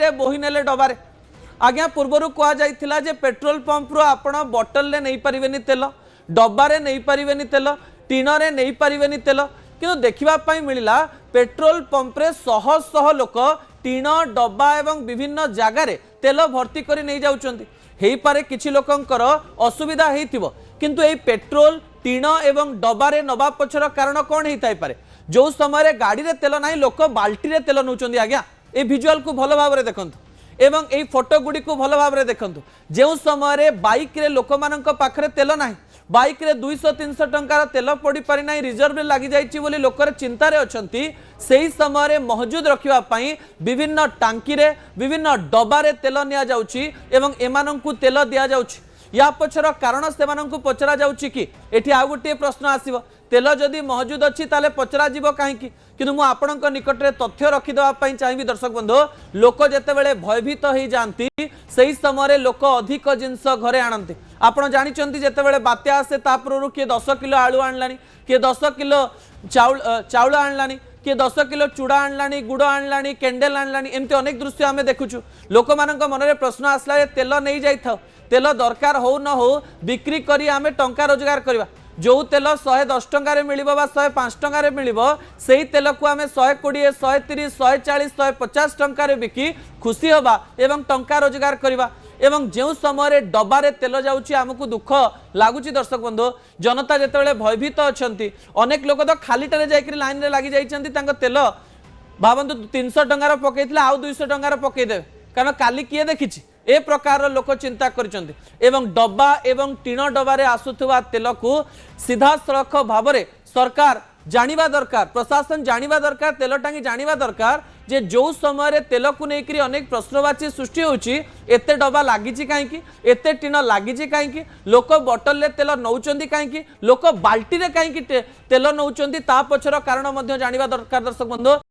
बाल्टी बोही नेले डबारे आज्ञा पूर्वर कहुला जे पेट्रोल पंप रू आपण बटल रे नहीं पारिबेनी तेल डब्बारे नहीं पारिबेनी तेल टीन रे नहीं पारिबेनी तेल किंतु देखा मिलला पेट्रोल पंप रे शह शह लोक टीन डब्बा एवं विभिन्न जगार तेल भर्ती कर नहीं जाउचंती हेई पारे किछि लोकंकर असुविधा हेइथिबो किंतु एई पेट्रोल टीन एवं डब्बारे नबा पछर कारण कौन हेइथाइ पारे जो समय गाड़ी रे तेल नाही लोक बाल्टी रे तेल नउचंती आज्ञा ए विजुअल को भलो भाबरे देखंतु एवं एई फोटो गुडी को भलो भाबरे देखंतु जो समय बाइक रे लोक मानक पाखरे तेल नाही बाइक रे 200-300 टंकार तेल पड़ी पारि नाही रिजर्व लगी जाइछि बोली लोकर चिंतारे अछंती सेही समय मौजूद रखिबा पई विभिन्न टांकी रे विभिन्न डब्बा रे तेल निया जाउछि एवं एमानंकु तेल दिया जाउछि या पछर कारण सेमानंकु पचरा जाउछि कि एठी आ गोटे प्रश्न आसीबो तेल जदि मौजूद अछि ताले पचरा जीवो काहेकि किंतु मु आपणक निकट रे तथ्य रखि देबा पई चाहिबी दर्शक बंधु लोक जेते बेले भयभीत होई जानती सेही समय लोक अधिक जिंस घरे आनंती आपण जानिचंती जेते बेले बात्या आसे तापरु के 10 किलो आलू आणलानी के 10 किलो चाउल आणलानी किए 10 किलो चूड़ा आणलानी गुड़ आणलानी कैंडल आणलानी एमती अनेक दृश्य आम देखुचु लोक मानक मन में प्रश्न आसला तेल नहीं जाइथाओ तेल दरकार हो न हो बिक्री करी आमे टंका रोजगार करवा जो तेल 110 टंकार मिल 105 टंकार मिल से तेल को आम 120 130 140 150 टंकार बिकी खुशी हवा एवं टंका रोजगार करवा एवं जो समय डब्बारे तेल जाऊँगी आमको दुख लगुच दर्शक बंधु जनता जिते भयभीत अच्छा अनेक लोक तो खालीटे जाकर लाइन में लगी जाइए तेल भावतु 300 टंकार पकई आउ 200 टंकार पकईदे कारण काली किए देखी ए प्रकार लोक चिंता करिसेंती एवं डब्बा एवं टीण डब्बारे आसुथुवा तेल को सीधा सड़क भाव में सरकार जानिबा दरकार प्रशासन जानिबा दरकार तेल टांगी जानिबा दरकार जे जो समय तेल को लेकर अनेक प्रश्नवाची सृष्टि होची एते डब्बा लागिची काहेकि एते टीण लागिची काहेकि लोक बटल रे तेल नौचंदी काहेकि लोक बाल्टी रे काहेकि तेल नौचंदी ता पछर कारण मध्य जानिबा दरकार दर्शक बंधु।